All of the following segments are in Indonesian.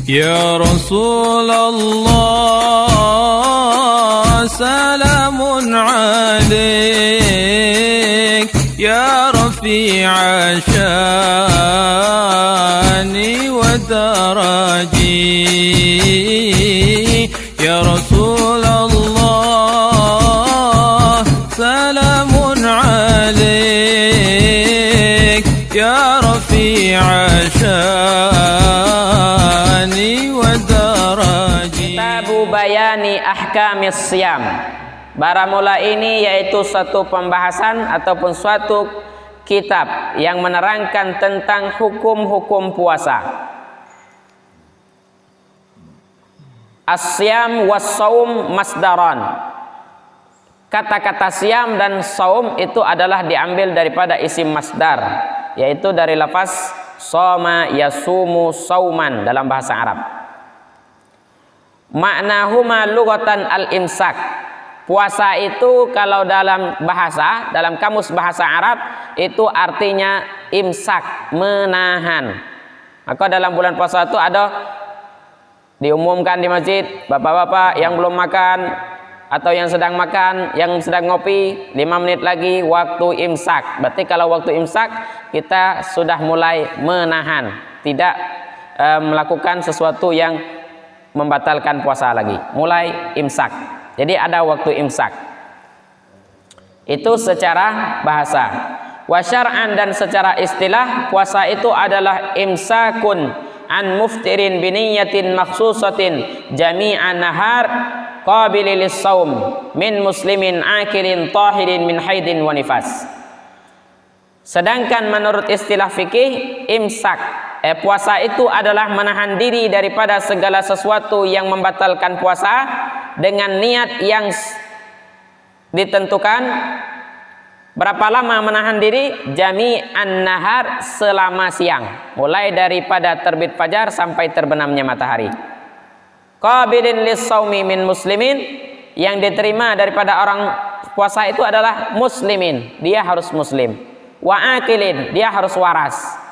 يا رسول الله سلام عليك يا رفيع شاني ودرجي يا رسول الله سلام عليك يا رفيع شاني ودرجي. Kitabu Bayani Ahkamis Siyam. Baramula ini yaitu satu pembahasan ataupun suatu kitab yang menerangkan tentang hukum-hukum puasa. As-siyam was-saum masdaran. Kata-kata siam dan saum itu adalah diambil daripada isim masdar, yaitu dari lafaz soma yasumu sauman dalam bahasa Arab. Maknahuma lughatan al-imsak. Puasa itu kalau dalam bahasa, dalam kamus bahasa Arab itu artinya imsak, menahan. Maka dalam bulan puasa itu ada diumumkan di masjid, bapak-bapak yang belum makan atau yang sedang makan, yang sedang ngopi, 5 menit lagi waktu imsak. Berarti kalau waktu imsak kita sudah mulai menahan, tidak melakukan sesuatu yang membatalkan puasa lagi, mulai imsak. Jadi ada waktu imsak. Itu secara bahasa. Wa syar'an, dan secara istilah puasa itu adalah imsakun an muftirin biniyatin makhsusatin jami'an nahar qabilin lis-shaum min muslimin akilin tahirin min haidin wa nifas. Sedangkan menurut istilah fikih, imsak puasa itu adalah menahan diri daripada segala sesuatu yang membatalkan puasa dengan niat yang ditentukan. Berapa lama menahan diri? Jami'an nahar, selama siang, mulai daripada terbit fajar sampai terbenamnya matahari. Qabilin lis-shaumi min muslimin, yang diterima daripada orang puasa itu adalah muslimin, dia harus muslim. Wa akilin, dia harus waras.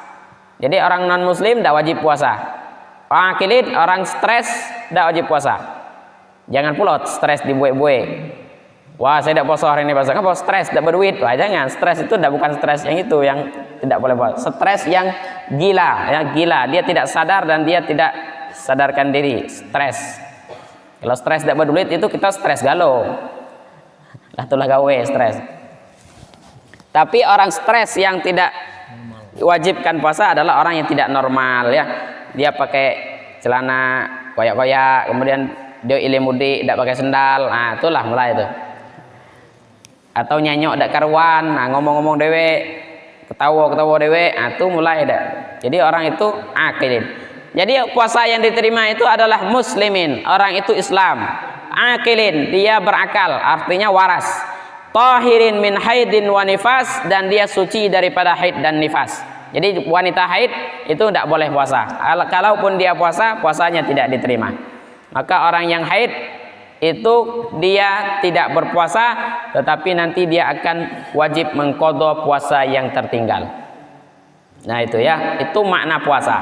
Jadi orang non muslim tidak wajib puasa. Wa akilin, orang stres tidak wajib puasa. Jangan pula stres dibuai-buai. Wah, saya tidak puasa hari ini, puasa. Kenapa? Stres, tidak berduit. Wah, jangan. Stres itu tidak, bukan stres yang itu yang tidak boleh puasa. Stres yang gila, ya gila. Dia tidak sadar dan dia tidak sadarkan diri. Stres. Kalau stres tidak berduit itu kita stres galau. Lah itulah gawe stres. Tapi orang stres yang tidak wajibkan puasa adalah orang yang tidak normal, ya. Dia pakai celana koyak-koyak, kemudian dia ilimudi, tidak pakai sendal. Nah, itulah mulai itu. Atau nyanyok dak karuan, nah ngomong-ngomong dewe, ketawa-ketawa dewe, itu mulai dak. Jadi orang itu akilin. Jadi puasa yang diterima itu adalah muslimin, orang itu Islam. Akilin, dia berakal, artinya waras. Tahirin min haidin wa nifas, dan dia suci daripada haid dan nifas. Jadi wanita haid itu tidak boleh puasa. Kalaupun dia puasa, puasanya tidak diterima. Maka orang yang haid itu dia tidak berpuasa, tetapi nanti dia akan wajib mengqadha puasa yang tertinggal. Nah itu ya, itu makna puasa.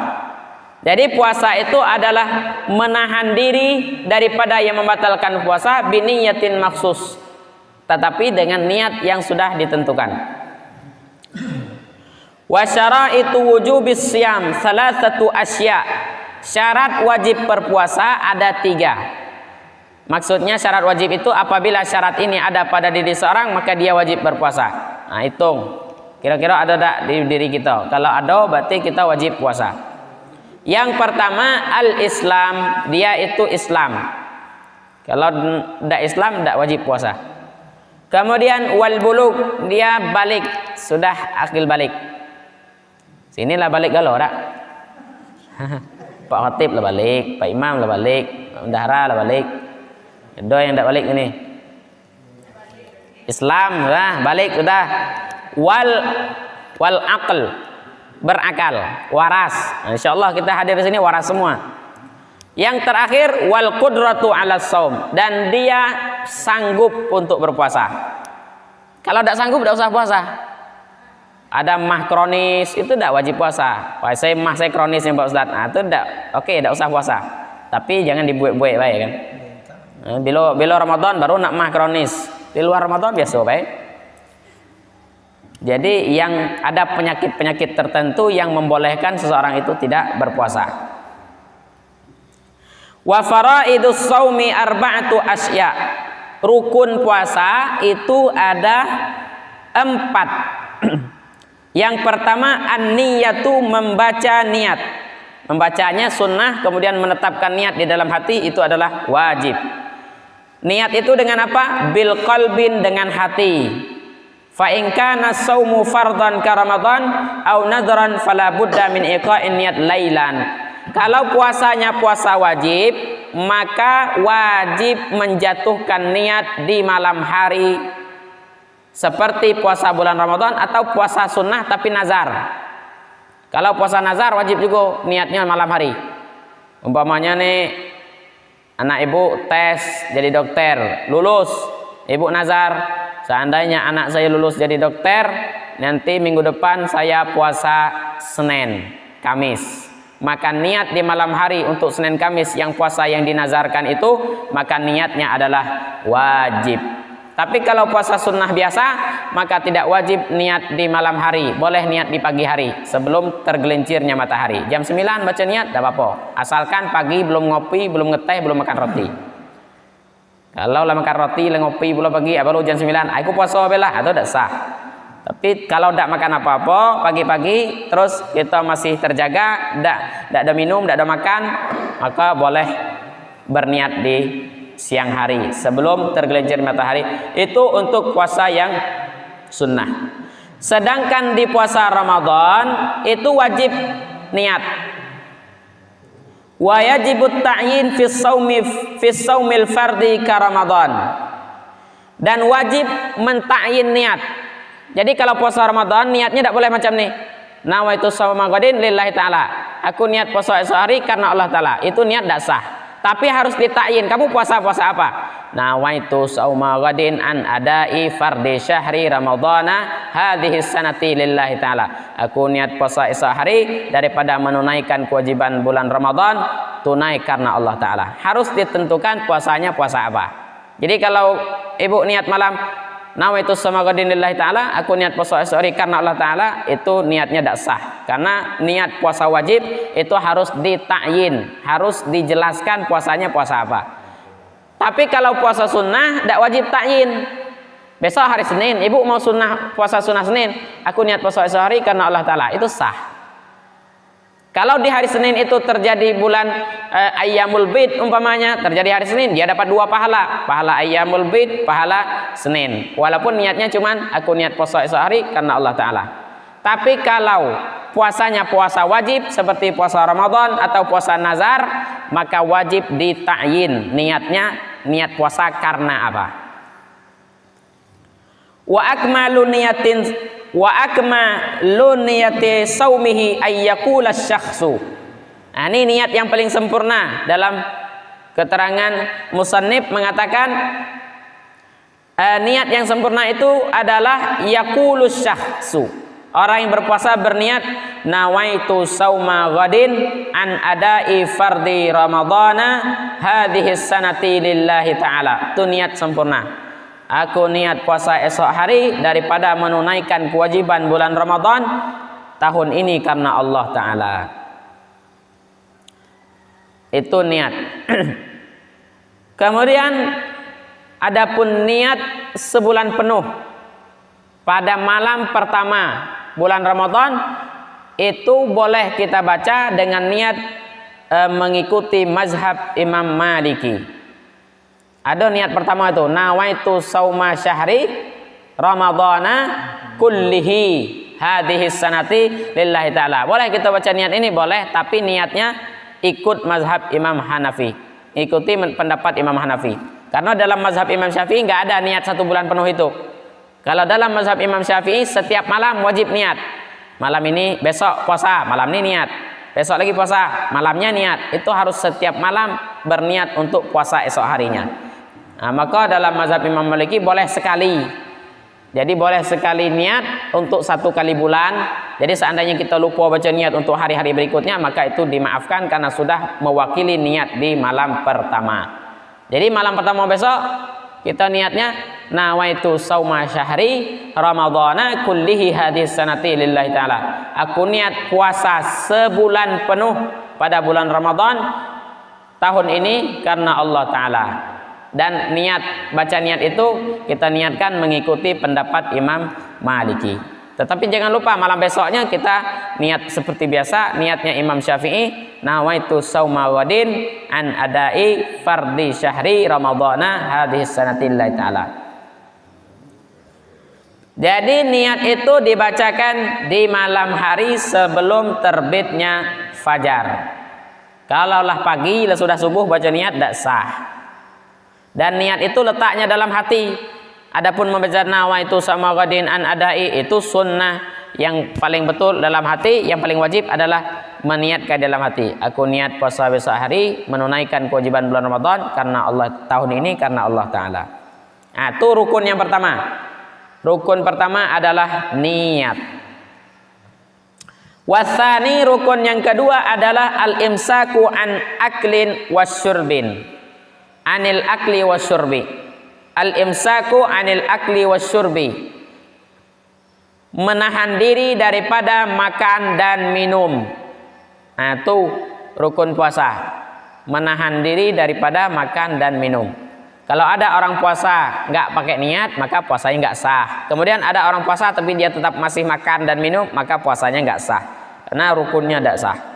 Jadi puasa itu adalah menahan diri daripada yang membatalkan puasa biniyatin maksus, tetapi dengan niat yang sudah ditentukan. Wa syaraitu wujubis siyam salasatu asya. Syarat wajib berpuasa ada 3. Maksudnya syarat wajib itu apabila syarat ini ada pada diri seorang, maka dia wajib berpuasa. Nah, hitung kira-kira ada tak di diri kita. Kalau ada, berarti kita wajib puasa. Yang pertama, al-Islam, dia itu Islam. Kalau tidak Islam, tidak wajib puasa. Kemudian wal bulug, dia balik, sudah akil balik. Sinilah balik galau tak? Pak Khatib lah balik, Pak Imam lah balik, Pak Bendahara lah balik. Ada yang tak balik ini. Islam lah balik sudah. Wal aql, berakal, waras. Nah, insyaallah kita hadir di sini waras semua. Yang terakhir wal qudratu 'ala shaum, dan dia sanggup untuk berpuasa. Kalau tidak sanggup tidak usah puasa. Ada mah kronis, itu tidak wajib puasa. Wah, saya kronis ya Pak Ustaz. Nah, itu tidak, oke, tidak usah puasa. Tapi jangan dibuat-buat baik kan. Bila Ramadan baru nak mah kronis. Di luar Ramadan biasa baik. Jadi yang ada penyakit-penyakit tertentu yang membolehkan seseorang itu tidak berpuasa. Wa faraidus shaumi arba'atu asya. Rukun puasa itu ada 4. Yang pertama an-niyatu, membaca niat. Membacanya sunnah, kemudian menetapkan niat di dalam hati itu adalah wajib. Niat itu dengan apa? Bil qalbin, dengan hati. Fa in kana shaumu fardhan ka Ramadan au nadran fala budda min iqa'in niat lailan. Kalau puasanya puasa wajib, maka wajib menjatuhkan niat di malam hari, seperti puasa bulan Ramadan atau puasa sunnah tapi nazar. Kalau puasa nazar wajib juga niatnya malam hari. Umpamanya nih anak ibu tes jadi dokter, lulus, ibu nazar, seandainya anak saya lulus jadi dokter, nanti minggu depan saya puasa Senin, Kamis. Maka niat di malam hari untuk Senin Kamis yang puasa yang dinazarkan itu, maka niatnya adalah wajib. Tapi kalau puasa sunnah biasa, maka tidak wajib niat di malam hari. Boleh niat di pagi hari sebelum tergelincirnya matahari. Jam 9 baca niat, tidak apa-apa. Asalkan pagi belum ngopi, belum ngeteh, belum makan roti. Kalau lah makan roti, lah ngopi belum pagi, baru jam 9, aku puasa belah, atau tidak sah. Tapi kalau tidak makan apa-apa pagi-pagi, terus kita masih terjaga, tidak ada minum, tidak ada makan, maka boleh berniat di siang hari sebelum tergelincir matahari. Itu untuk puasa yang sunnah. Sedangkan di puasa Ramadan itu wajib niat. Wa yajibut ta'yin fi shaumil fardi ka Ramadan. Dan wajib mentakyin niat. Jadi kalau puasa Ramadan niatnya tidak boleh macam nih. Nawaitu shauma ghadin lillahi ta'ala. Aku niat puasa esok hari karena Allah Ta'ala. Itu niat tidak sah. Tapi harus ditakyin, kamu puasa apa? Nawaitu shauma ghadin an adai fardi syahri ramadhana hadhihi sanati lillahi ta'ala. Aku niat puasa esok hari daripada menunaikan kewajiban bulan Ramadan, tunai karena Allah Ta'ala. Harus ditentukan puasanya puasa apa. Jadi kalau ibu niat malam, nawaitu shauma ghadin lillahi ta'ala, aku niat puasa esok hari karena Allah Ta'ala, itu niatnya tidak sah. Karena niat puasa wajib itu harus ditakyin, harus dijelaskan puasanya puasa apa. Tapi kalau puasa sunnah tidak wajib takyin. Besok hari Senin, ibu mau puasa sunnah Senin, aku niat puasa esok hari karena Allah Ta'ala, itu sah. Kalau di hari Senin itu terjadi bulan Ayyamul Bid umpamanya, terjadi hari Senin, dia dapat 2 pahala. Pahala Ayyamul Bid, pahala Senin. Walaupun niatnya cuman aku niat puasa esok hari karena Allah Ta'ala. Tapi kalau puasanya puasa wajib seperti puasa Ramadan atau puasa nazar, maka wajib ditakyin niatnya, niat puasa karena apa. Wa akmalu niyati saumihi ayyakula syakhsu. Nah, ini niat yang paling sempurna. Dalam keterangan musannif mengatakan niat yang sempurna itu adalah yakulus syakhsu. Orang yang berpuasa berniat nawaitu sauma ghadin an adai fardi ramadhana hadhihi sanati lillahi ta'ala. Itu niat sempurna. Aku niat puasa esok hari daripada menunaikan kewajiban bulan Ramadan tahun ini karena Allah Ta'ala. Itu niat. Kemudian adapun niat sebulan penuh pada malam pertama bulan Ramadan, itu boleh kita baca dengan niat mengikuti mazhab Imam Maliki. Ada niat pertama itu nawaitu sauma syahri ramadhana kullihi hadhihi sanati lillahi ta'ala. Boleh kita baca niat ini, boleh, tapi niatnya ikut mazhab Imam Hanafi, ikuti pendapat Imam Hanafi. Karena dalam mazhab Imam Syafi'i nggak ada niat 1 bulan penuh itu. Kalau dalam mazhab Imam Syafi'i setiap malam wajib niat. Malam ini, besok puasa, malam ini niat. Besok lagi puasa, malamnya niat. Itu harus setiap malam berniat untuk puasa esok harinya. Nah, maka dalam mazhab Imam Maliki boleh sekali Jadi boleh sekali niat untuk 1 kali bulan. Jadi seandainya kita lupa baca niat untuk hari-hari berikutnya, maka itu dimaafkan karena sudah mewakili niat di malam pertama. Jadi malam pertama besok kita niatnya nawaitu sauma syahri ramadhana kullihi hadis sanati lillahi ta'ala. Aku niat puasa sebulan penuh pada bulan Ramadan tahun ini karena Allah Ta'ala. Dan niat, baca niat itu kita niatkan mengikuti pendapat Imam Maliki. Tetapi jangan lupa malam besoknya kita niat seperti biasa, niatnya Imam Syafi'i, nawaitu sauma wadin an adai fardi syahri ramadhana hadhihi sanatillahi ta'ala. Jadi niat itu dibacakan di malam hari sebelum terbitnya fajar. Kalaulah pagi sudah subuh baca niat tidak sah. Dan niat itu letaknya dalam hati. Adapun membaca nawaitu sama ghadin an adai itu sunnah yang paling betul dalam hati. Yang paling wajib adalah meniatkan dalam hati. Aku niat puasa besok hari, menunaikan kewajiban bulan Ramadan karena Allah, tahun ini karena Allah Ta'ala. Nah, itu rukun yang pertama. Rukun pertama adalah niat. Wasani, rukun yang kedua adalah al-imsaku an aklin wasyurbin. Anil akli wasyurbi. Al-imsaku anil akli wasyurbi. Menahan diri daripada makan dan minum. Nah, itu rukun puasa. Menahan diri daripada makan dan minum. Kalau ada orang puasa nggak pakai niat, maka puasanya nggak sah. Kemudian ada orang puasa tapi dia tetap masih makan dan minum, maka puasanya nggak sah. Karena rukunnya nggak sah.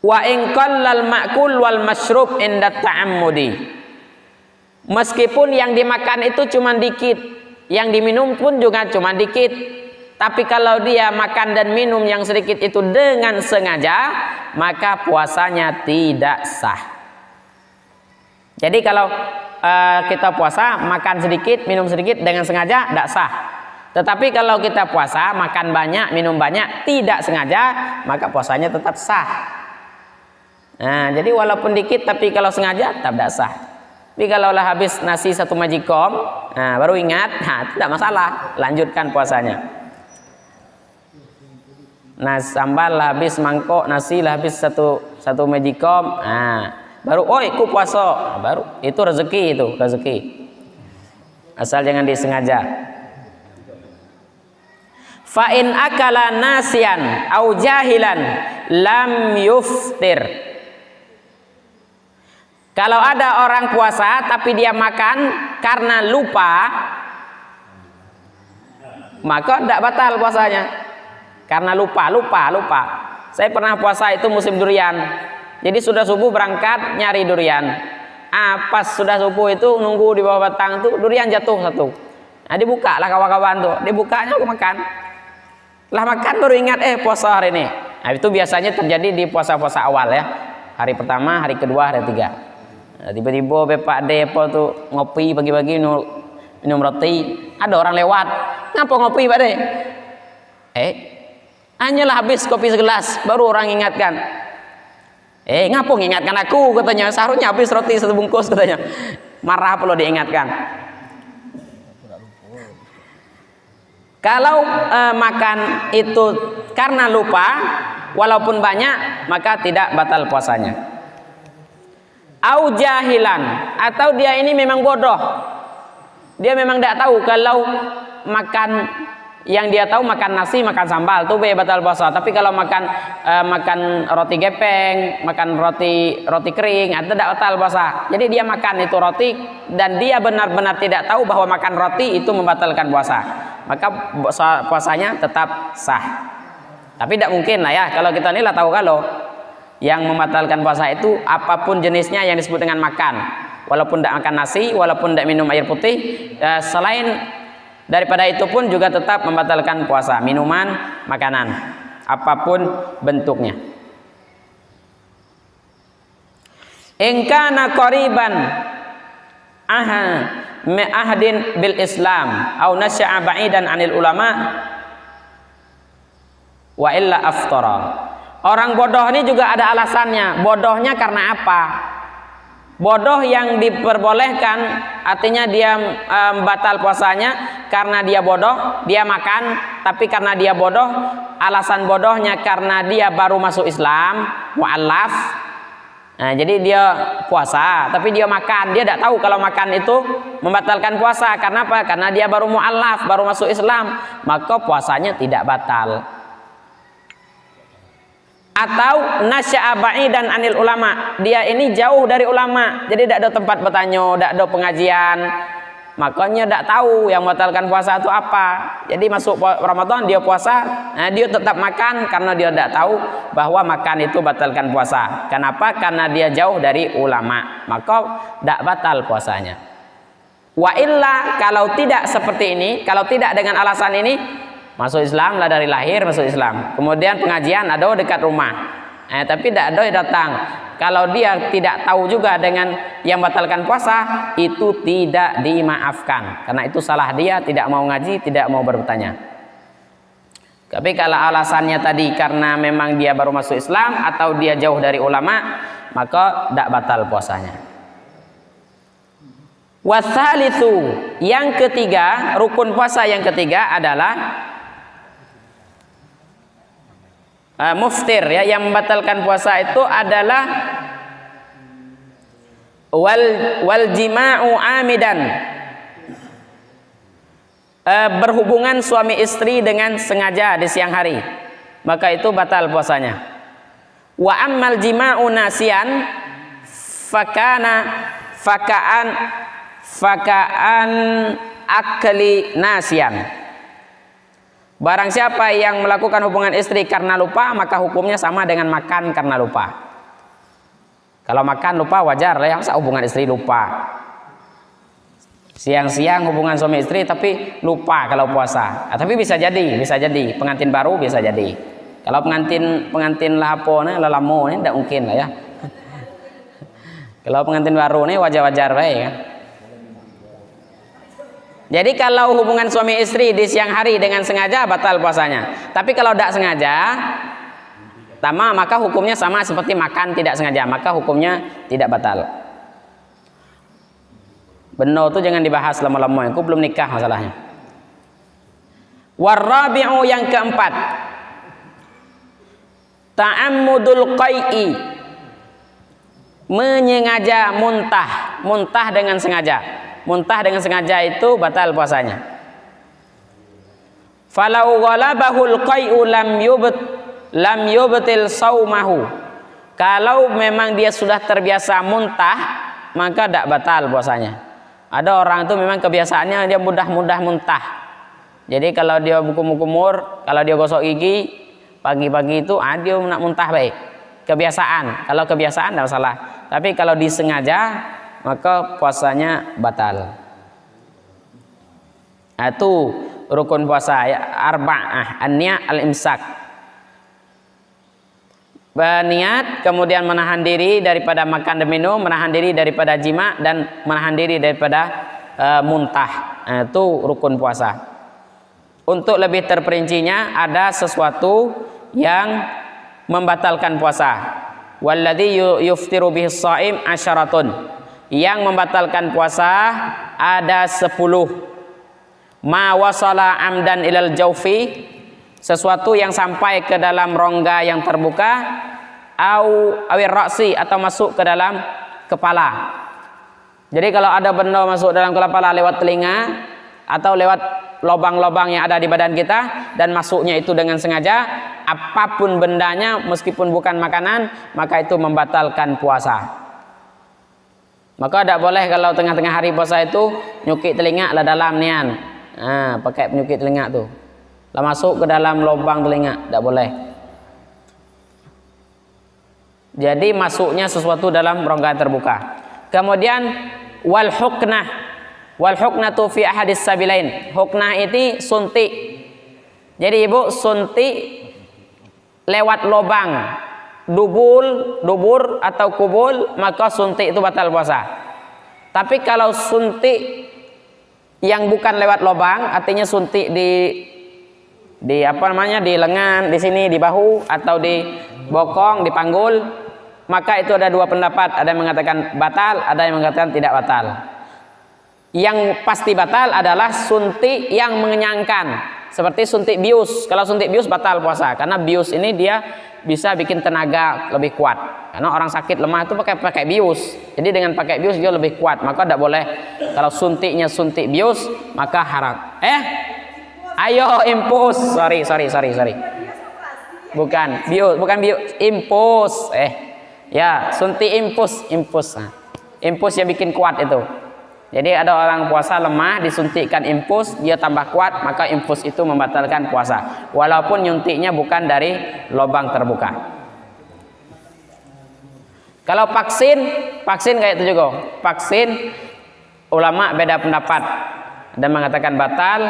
Wa in qallal ma'kul wal masyrub inda ta'ammudi. Meskipun yang dimakan itu cuma dikit, yang diminum pun juga cuma dikit. Tapi kalau dia makan dan minum yang sedikit itu dengan sengaja, maka puasanya tidak sah. Jadi kalau kita puasa makan sedikit, minum sedikit dengan sengaja tidak sah. Tetapi kalau kita puasa makan banyak, minum banyak tidak sengaja, maka puasanya tetap sah. Nah, jadi walaupun dikit tapi kalau sengaja tetap tidak sah. Tapi kalau lah habis nasi 1 majikom, nah baru ingat, nah tidak masalah, lanjutkan puasanya. Nah, sambal lah habis mangkok, nasi lah habis satu majikom, nah baru ku puasa, nah, baru itu rezeki, itu rezeki. Asal jangan disengaja. Fa in akala nasian au jahilan lam yuftir. Kalau ada orang puasa tapi dia makan karena lupa, maka tidak batal puasanya. Karena lupa. Saya pernah puasa itu musim durian. Jadi sudah subuh berangkat nyari durian. Pas sudah subuh itu nunggu di bawah batang tuh durian jatuh 1. Nah, dibuka lah kawan-kawan tuh. Dibukanya aku makan. Lah makan baru ingat puasa hari ini. Nah, itu biasanya terjadi di puasa-puasa awal ya. Hari pertama, hari kedua, hari ketiga. Tiba-tiba Bapak Depo tuh ngopi pagi-pagi minum roti, ada orang lewat, ngapa ngopi Pak De? Hanyalah habis kopi segelas, baru orang ingatkan. Ngapa mengingatkan aku, katanya, seharusnya habis roti 1 bungkus, katanya. Marah perlu diingatkan. Kalau makan itu karena lupa, walaupun banyak, maka tidak batal puasanya. Au jahilan, atau dia ini memang bodoh, dia memang tidak tahu kalau makan, yang dia tahu makan nasi, makan sambal tuh batal puasa. Tapi kalau makan roti gepeng, makan roti kering, itu tidak batal puasa. Jadi dia makan itu roti dan dia benar-benar tidak tahu bahwa makan roti itu membatalkan puasa, maka puasanya tetap sah. Tapi tidak mungkin lah ya, kalau kita ini lah tahu kalau yang membatalkan puasa itu apapun jenisnya yang disebut dengan makan, walaupun tidak makan nasi, walaupun tidak minum air putih, selain daripada itu pun juga tetap membatalkan puasa, minuman, makanan, apapun bentuknya. In kana qariban ahdin bil Islam au nasya'a ba'idan 'anil ulama wa illa aftara. Orang bodoh ini juga ada alasannya. Bodohnya karena apa? Bodoh yang diperbolehkan artinya dia batal puasanya karena dia bodoh, dia makan, tapi karena dia bodoh, alasan bodohnya karena dia baru masuk Islam, mu'allaf. Nah, jadi dia puasa, tapi dia makan, dia tidak tahu kalau makan itu membatalkan puasa. Karena apa? Karena dia baru mu'allaf, baru masuk Islam, maka puasanya tidak batal. Atau nasya'a ba'idan anil ulama, dia ini jauh dari ulama, jadi tidak ada tempat bertanya, tidak ada pengajian, makanya tidak tahu yang membatalkan puasa itu apa. Jadi masuk Ramadan dia puasa, nah dia tetap makan karena dia tidak tahu bahwa makan itu batalkan puasa. Kenapa? Karena dia jauh dari ulama, maka tidak batal puasanya. Wa illa, kalau tidak seperti ini, kalau tidak dengan alasan ini, masuk Islam lah, dari lahir masuk Islam, kemudian pengajian ada dekat rumah, tapi tidak ada datang. Kalau dia tidak tahu juga dengan yang batalkan puasa, itu tidak dimaafkan, karena itu salah dia, tidak mau ngaji, tidak mau bertanya. Tapi kalau alasannya tadi karena memang dia baru masuk Islam atau dia jauh dari ulama, maka tidak batal puasanya. Wasalitsu, yang ketiga, rukun puasa yang ketiga adalah muftir, ya, yang membatalkan puasa itu adalah wal jima'u amidan, berhubungan suami istri dengan sengaja di siang hari, maka itu batal puasanya. Wa ammal jima'u nasian faka'an akli nasian. Barang siapa yang melakukan hubungan istri karena lupa, maka hukumnya sama dengan makan karena lupa. Kalau makan lupa wajar lah, yang hubungan istri lupa. Siang-siang hubungan suami istri tapi lupa kalau puasa. Tapi bisa jadi pengantin baru, bisa jadi. Kalau pengantin lapo nih, lelamo nih tidak mungkin lah ya. Kalau pengantin baru nih wajar-wajar baik kan. Jadi kalau hubungan suami istri di siang hari dengan sengaja, batal puasanya. Tapi kalau tidak sengaja, maka hukumnya sama seperti makan tidak sengaja, maka hukumnya tidak batal. Benar itu jangan dibahas lama-lama, aku belum nikah masalahnya. Warabi'u, yang keempat, ta'ammudul qai'i, menyengaja muntah dengan sengaja. Muntah dengan sengaja itu batal puasanya. Falau ghalabahul qai'u lam yubtil saumahu. Kalau memang dia sudah terbiasa muntah, maka tidak batal puasanya. Ada orang itu memang kebiasaannya dia mudah muntah. Jadi kalau dia kumur, kalau dia gosok gigi pagi-pagi itu dia nak muntah baik. Kebiasaan. Kalau kebiasaan tidak salah. Tapi kalau disengaja, maka puasanya batal. Itu rukun puasa ya, arba'ah, an-niat, al-imsak. Berniat, kemudian menahan diri daripada makan dan minum, menahan diri daripada jima, dan menahan diri daripada muntah. Itu rukun puasa. Untuk lebih terperincinya, ada sesuatu yang membatalkan puasa. Walladzi yuftiru bihi shaim asyaratun. Yang membatalkan puasa ada 10. Ma wasala amdan ilal jaufi, sesuatu yang sampai ke dalam rongga yang terbuka, awir raksi, atau masuk ke dalam kepala. Jadi kalau ada benda masuk dalam kepala lewat telinga atau lewat lubang-lubang yang ada di badan kita dan masuknya itu dengan sengaja, apapun bendanya meskipun bukan makanan, maka itu membatalkan puasa. Maka tidak boleh kalau tengah-tengah hari puasa itu nyukik telinga lah dalam nian. Pakai penyukik telinga tuh. Lah masuk ke dalam lubang telinga, tidak boleh. Jadi masuknya sesuatu dalam rongga terbuka. Kemudian wal huknatu fi ahadis sabilain. Huknah ini suntik. Jadi ibu suntik lewat lubang. Dubur atau kubul, maka suntik itu batal puasa. Tapi kalau suntik yang bukan lewat lubang, artinya suntik di apa namanya, di lengan, di sini, di bahu, atau di bokong, di panggul, maka itu ada dua pendapat. Ada yang mengatakan batal, ada yang mengatakan tidak batal. Yang pasti batal adalah suntik yang mengenyangkan, seperti suntik bius. Kalau suntik bius batal puasa, karena bius ini dia bisa bikin tenaga lebih kuat. Karena orang sakit lemah itu pakai bius. Jadi dengan pakai bius dia lebih kuat, maka tidak boleh. Kalau suntiknya suntik bius maka haram. Ayo impus. Sorry. Bukan bius, impus. Ya, suntik impus. Nah, impus yang bikin kuat itu. Jadi ada orang puasa lemah disuntikkan impus, dia tambah kuat, maka impus itu membatalkan puasa. Walaupun nyuntiknya bukan dari lubang terbuka. Kalau vaksin kayak itu juga. Vaksin ulama beda pendapat. Ada mengatakan batal,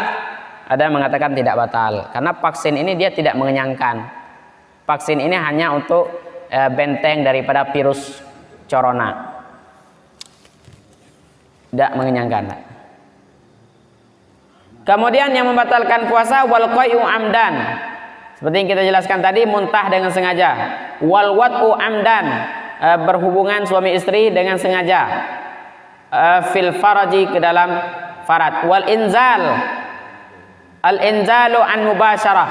ada mengatakan tidak batal. Karena vaksin ini dia tidak mengenyangkan. Vaksin ini hanya untuk benteng daripada virus corona. Tidak mengenyangkan. Kemudian yang membatalkan puasa wal qai'u amdan. Seperti yang kita jelaskan tadi, muntah dengan sengaja. Wal wat'u amdan, berhubungan suami istri dengan sengaja. Fil faraji, ke dalam farad. Wal inzal, al inzalu an mubasyarah,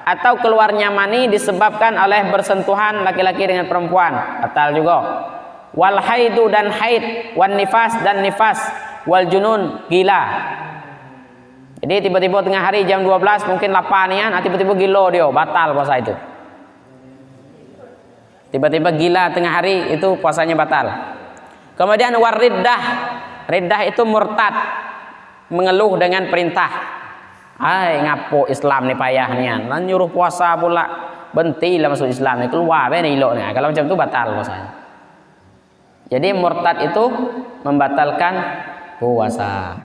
atau keluarnya mani disebabkan oleh bersentuhan laki-laki dengan perempuan, batal juga. Wal haidu, dan haid, wan nifas, dan nifas, wal junun, gila. Jadi tiba-tiba tengah hari jam 12 mungkin lapar nih ya, tiba-tiba gila dia, batal puasa itu. Tiba-tiba gila tengah hari itu puasanya batal. Kemudian war riddah. Riddah itu murtad, mengeluh dengan perintah. Ngapo Islam nih payah nih, lan nyuruh puasa pula, benti lah masuk Islam nih, keluar be nih ilok nih. Kalau macam itu batal puasanya. Jadi murtad itu membatalkan puasa.